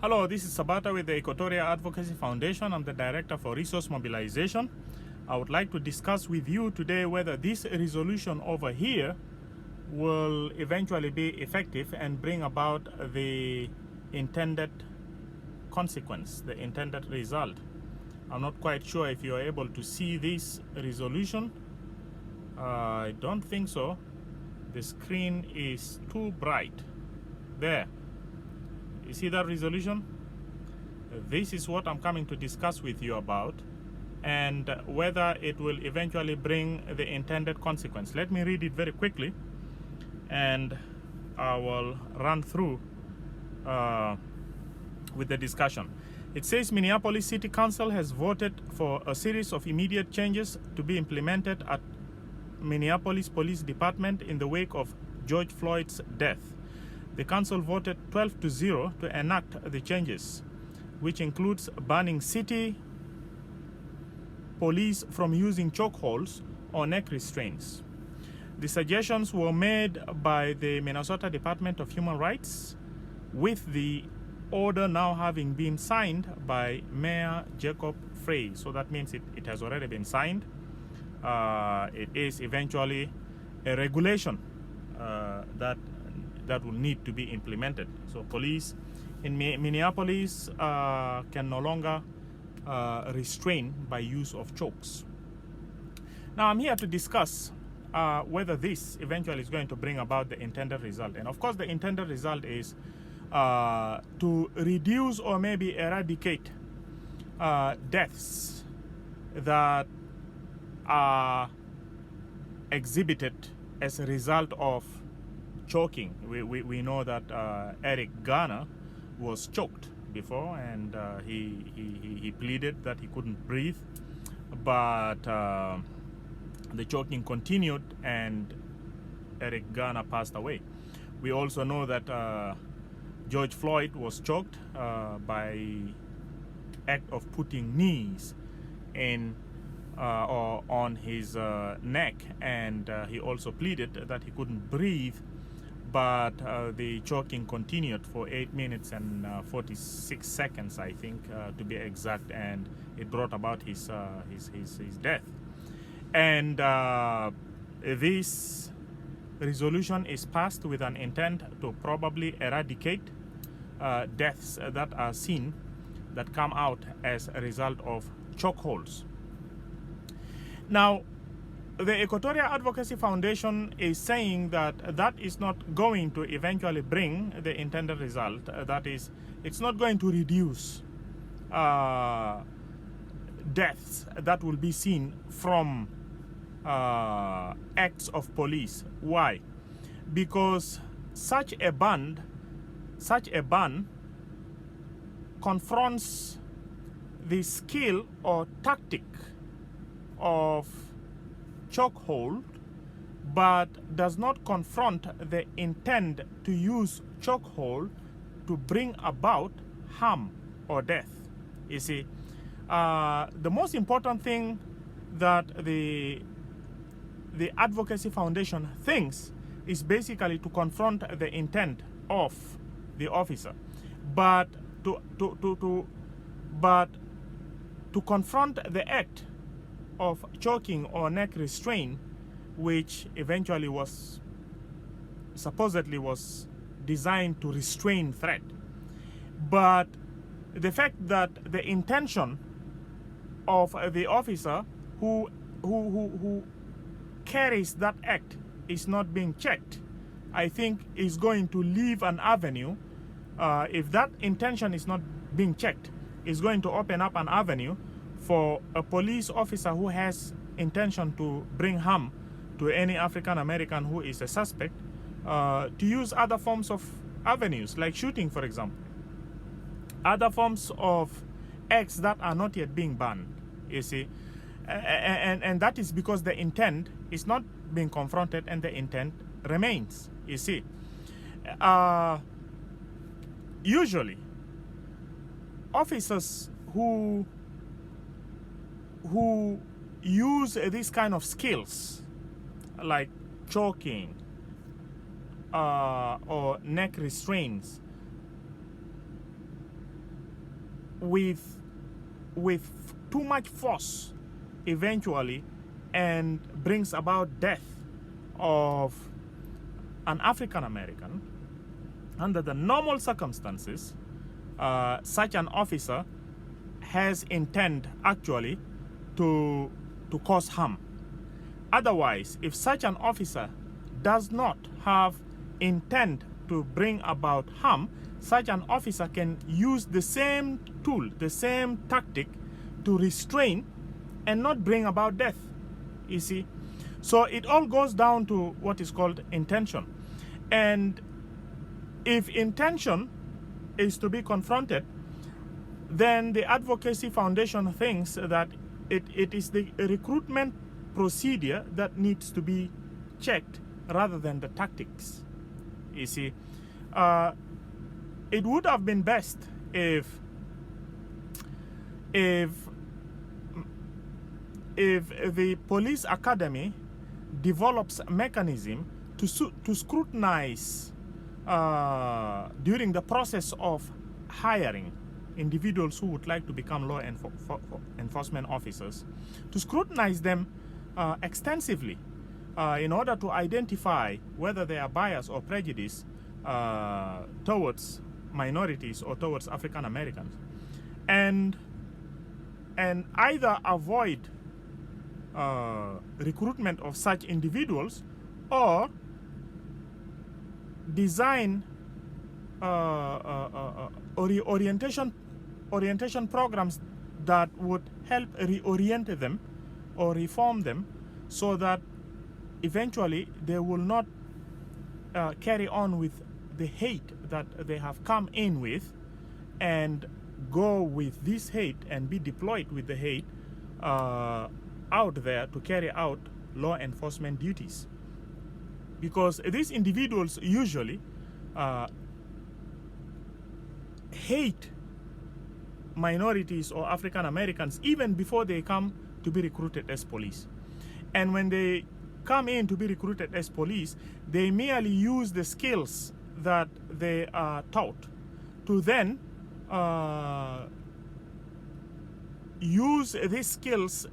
Hello, this is Sabata with the EQUATORIA Advocacy Foundation. I'm the Director for Resource Mobilization. I would like to discuss with you today whether this resolution over here will eventually be effective and bring about the intended consequence, the intended result. I'm not quite sure if you're able to see this resolution. I don't think so. The screen is too bright. There. You see that resolution? This is what I'm coming to discuss with you about, and whether it will eventually bring the intended consequence. Let me read it very quickly, and I will run through with the discussion. It says Minneapolis City Council has voted for a series of immediate changes to be implemented at Minneapolis Police Department in the wake of George Floyd's death. The council voted 12-0 to enact the changes, which includes banning city police from using chokeholds or neck restraints. The suggestions were made by the Minnesota Department of Human Rights, with the order now having been signed by Mayor Jacob Frey. So that means it has already been signed. It is eventually a regulation that will need to be implemented. So police in Minneapolis can no longer restrain by use of chokes. Now I'm here to discuss whether this eventually is going to bring about the intended result. And of course the intended result is to reduce or maybe eradicate deaths that are exhibited as a result of choking. We know that Eric Garner was choked before, and he pleaded that he couldn't breathe, but the choking continued and Eric Garner passed away. We also know that George Floyd was choked by act of putting knees in or on his neck, and he also pleaded that he couldn't breathe, but the choking continued for 8 minutes and 46 seconds, I think, to be exact, and it brought about his death. And this resolution is passed with an intent to probably eradicate deaths that are seen, that come out as a result of chokeholds. Now, the EQUATORIA Advocacy Foundation is saying that that is not going to eventually bring the intended result. That is, it's not going to reduce deaths that will be seen from acts of police. Why? Because such a ban confronts the skill or tactic of chokehold, but does not confront the intent to use chokehold to bring about harm or death. You see, the most important thing that the Advocacy Foundation thinks is basically to confront the intent of the officer, but to confront the act of choking or neck restraint, which eventually was supposedly was designed to restrain threat. But the fact that the intention of the officer who carries that act is not being checked, I think is going to leave an avenue. If that intention is not being checked, is going to open up an avenue for a police officer who has intention to bring harm to any African American who is a suspect to use other forms of avenues, like shooting, for example. Other forms of acts that are not yet being banned, you see. And that is because the intent is not being confronted and the intent remains, you see. Usually, officers who use these kind of skills like choking or neck restraints with too much force eventually, and brings about death of an African American, under the normal circumstances, such an officer has intent actually to cause harm. Otherwise, if such an officer does not have intent to bring about harm, such an officer can use the same tool, the same tactic to restrain and not bring about death, you see. So it all goes down to what is called intention. And if intention is to be confronted, then the Advocacy Foundation thinks that it is the recruitment procedure that needs to be checked rather than the tactics. You see, it would have been best if the police academy develops a mechanism to scrutinize during the process of hiring individuals who would like to become law enforcement officers, to scrutinize them extensively in order to identify whether they are bias or prejudice towards minorities or towards African Americans, and either avoid recruitment of such individuals, or design orientation programs that would help reorient them or reform them, so that eventually they will not carry on with the hate that they have come in with, and go with this hate and be deployed with the hate out there to carry out law enforcement duties. Because these individuals usually hate minorities or African Americans even before they come to be recruited as police. And when they come in to be recruited as police, they merely use the skills that they are taught to then use these skills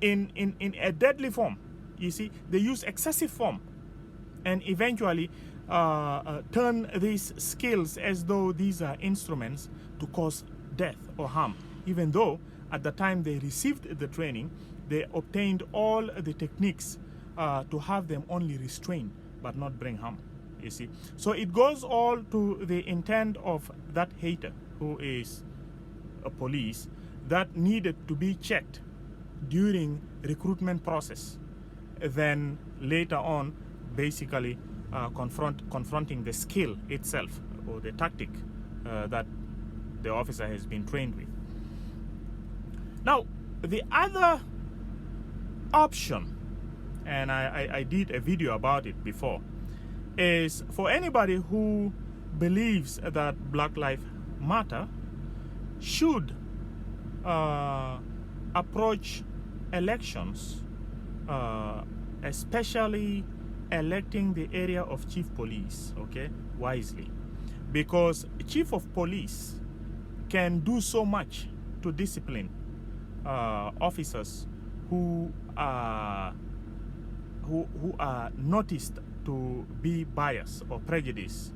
in a deadly form. You see, they use excessive form and eventually turn these skills as though these are instruments to cause death or harm, even though at the time they received the training, they obtained all the techniques to have them only restrain but not bring harm, you see. So it goes all to the intent of that hater who is a police, that needed to be checked during recruitment process, then later on basically confronting the skill itself or the tactic that the officer has been trained with. Now, the other option, and I did a video about it before, is for anybody who believes that Black Lives Matter should approach elections, especially electing the area of chief police, okay, wisely, because chief of police can do so much to discipline officers who are noticed to be biased or prejudiced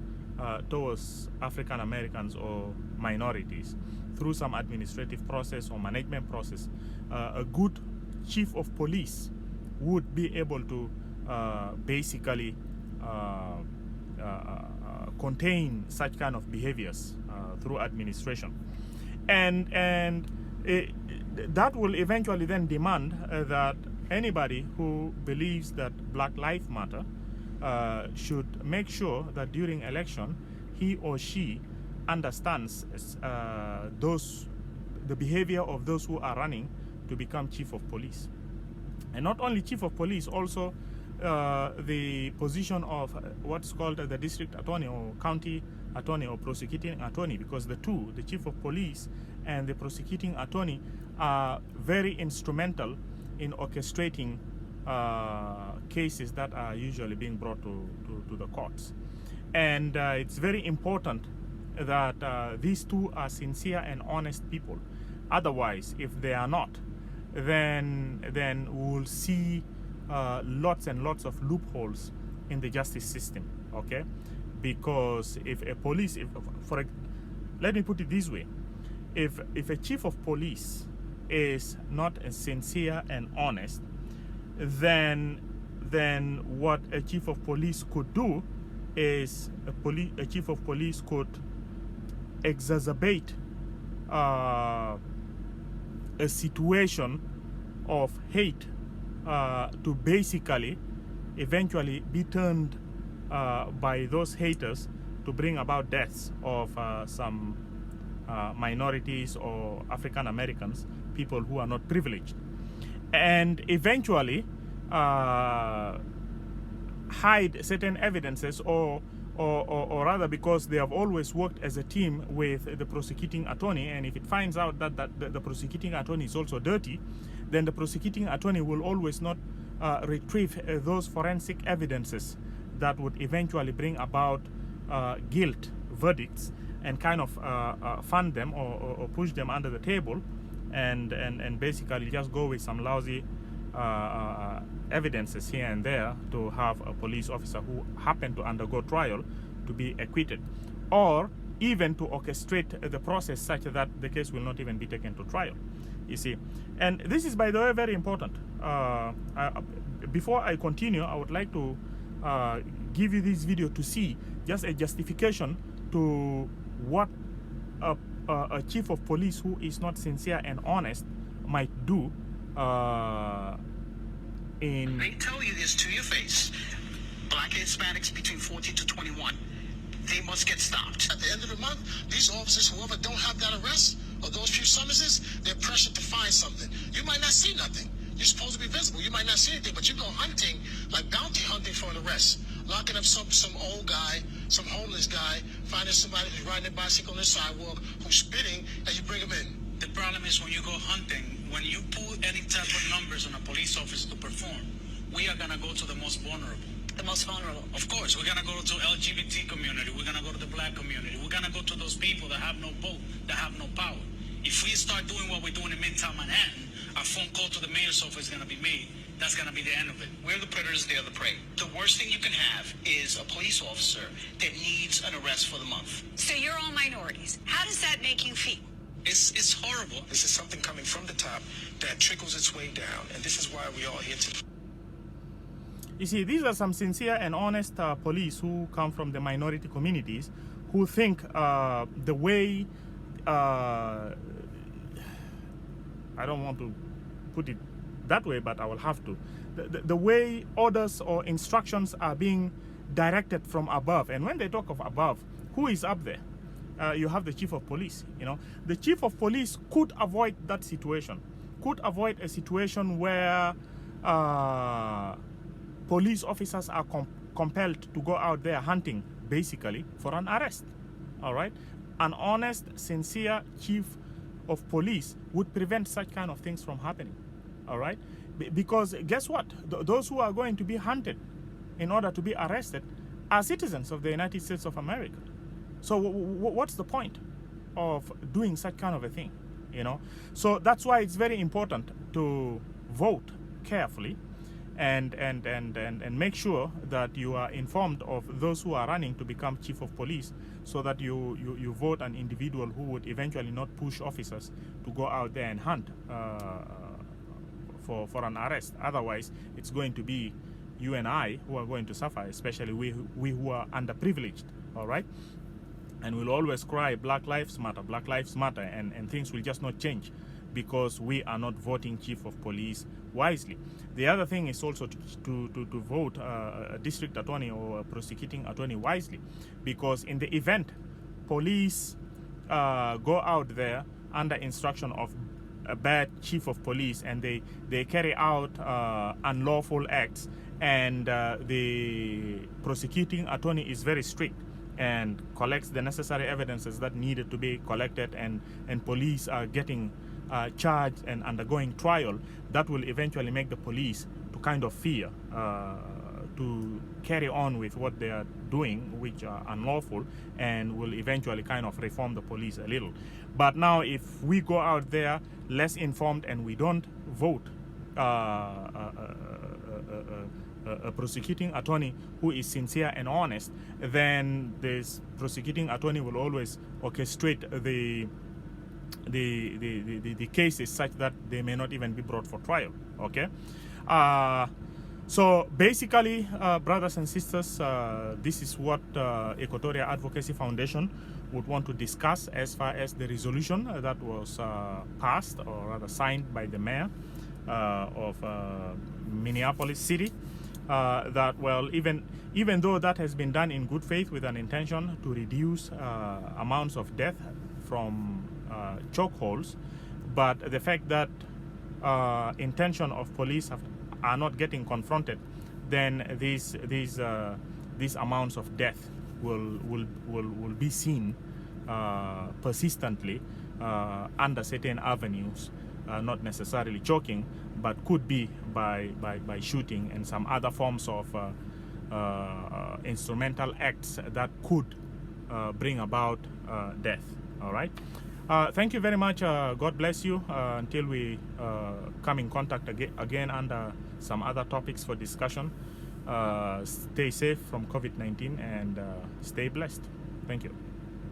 towards African Americans or minorities through some administrative process or management process. A good chief of police would be able to basically contain such kind of behaviors through administration, and that will eventually then demand that anybody who believes that Black Lives Matter should make sure that during election he or she understands the behavior of those who are running to become chief of police. And not only chief of police, also the position of what's called the district attorney or county attorney or prosecuting attorney, because the two, the chief of police and the prosecuting attorney, are very instrumental in orchestrating cases that are usually being brought to the courts. And it's very important that these two are sincere and honest people. Otherwise, if they are not, then we'll see lots and lots of loopholes in the justice system. Okay, because if a police, let me put it this way, if a chief of police is not sincere and honest, then what a chief of police could do is a chief of police could exacerbate a situation of hate to basically eventually be turned by those haters to bring about deaths of some minorities or African Americans, people who are not privileged, and eventually hide certain evidences, or rather, because they have always worked as a team with the prosecuting attorney, and if it finds out that the prosecuting attorney is also dirty, then the prosecuting attorney will always not retrieve those forensic evidences that would eventually bring about guilt verdicts, and kind of fund them or push them under the table, and basically just go with some lousy evidences here and there to have a police officer who happened to undergo trial to be acquitted, or even to orchestrate the process such that the case will not even be taken to trial, you see. And this is, by the way, very important. Before I continue, I would like to give you this video to see just a justification to what a chief of police who is not sincere and honest might do They tell you this to your face. Black Hispanics between 14 to 21. They must get stopped. At the end of the month, these officers, whoever don't have that arrest or those few summonses, they're pressured to find something. You might not see nothing. You're supposed to be visible. You might not see anything, but you go hunting, like bounty hunting for an arrest. Locking up some old guy, some homeless guy, finding somebody who's riding a bicycle on the sidewalk, who's spitting, and you bring him in. The problem is when you go hunting, when you put any type of numbers on a police officer to perform, we are going to go to the most vulnerable. The most vulnerable. Of course, we're going to go to LGBT community. We're going to go to the black community. We're going to go to those people that have no vote, that have no power. If we start doing what we're doing in Midtown Manhattan, a phone call to the mayor's office is going to be made. That's going to be the end of it. We're the predators, they're the prey. The worst thing you can have is a police officer that needs an arrest for the month. So you're all minorities. How does that make you feel? It's horrible. This is something coming from the top that trickles its way down, and this is why we all here today. You see, these are some sincere and honest police who come from the minority communities, who think the way, I don't want to put it that way, but I will have to, the way orders or instructions are being directed from above. And when they talk of above, who is up there? You have the chief of police. You know, the chief of police could avoid that situation, could avoid a situation where police officers are compelled to go out there hunting, basically, for an arrest. All right, an honest, sincere chief of police would prevent such kind of things from happening. All right, because guess what? Those who are going to be hunted in order to be arrested are citizens of the United States of America. So what's the point of doing such kind of a thing? You know, so that's why it's very important to vote carefully and make sure that you are informed of those who are running to become chief of police, so that you vote an individual who would eventually not push officers to go out there and hunt for an arrest. Otherwise, it's going to be you and I who are going to suffer, especially we who are underprivileged. All right, and we'll always cry Black Lives Matter, Black Lives Matter, and things will just not change because we are not voting chief of police wisely. The other thing is also to vote a district attorney or a prosecuting attorney wisely, because in the event police go out there under instruction of a bad chief of police and they carry out unlawful acts, and the prosecuting attorney is very strict and collects the necessary evidences that needed to be collected, and police are getting charged and undergoing trial, that will eventually make the police to kind of fear to carry on with what they are doing, which are unlawful, and will eventually kind of reform the police a little. But now if we go out there less informed and we don't vote a prosecuting attorney who is sincere and honest, then this prosecuting attorney will always orchestrate the cases such that they may not even be brought for trial. Okay, so basically, brothers and sisters, this is what Equatoria Advocacy Foundation would want to discuss as far as the resolution that was passed, or rather signed by the mayor of Minneapolis City. That, well, even though that has been done in good faith with an intention to reduce amounts of death from chokeholds, but the fact that intention of police are not getting confronted, then these amounts of death will be seen persistently under certain avenues, not necessarily choking, but could be by shooting and some other forms of instrumental acts that could bring about death. All right. Thank you very much. God bless you. Until we come in contact again under some other topics for discussion. Stay safe from COVID-19 and stay blessed. Thank you.